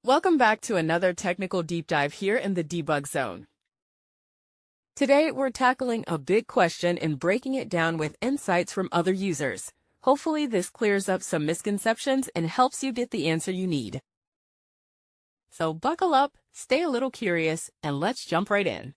Welcome back to another technical deep dive here in the Debug Zone. Today, we're tackling a big question and breaking it down with insights from other users. Hopefully, this clears up some misconceptions and helps you get the answer you need. So buckle up, stay a little curious, and let's jump right in.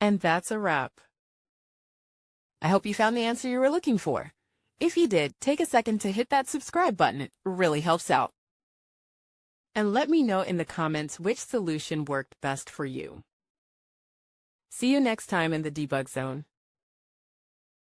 And that's a wrap. I hope you found the answer you were looking for. If you did, take a second to hit that subscribe button. It really helps out. And let me know in the comments which solution worked best for you. See you next time in the Debug Zone.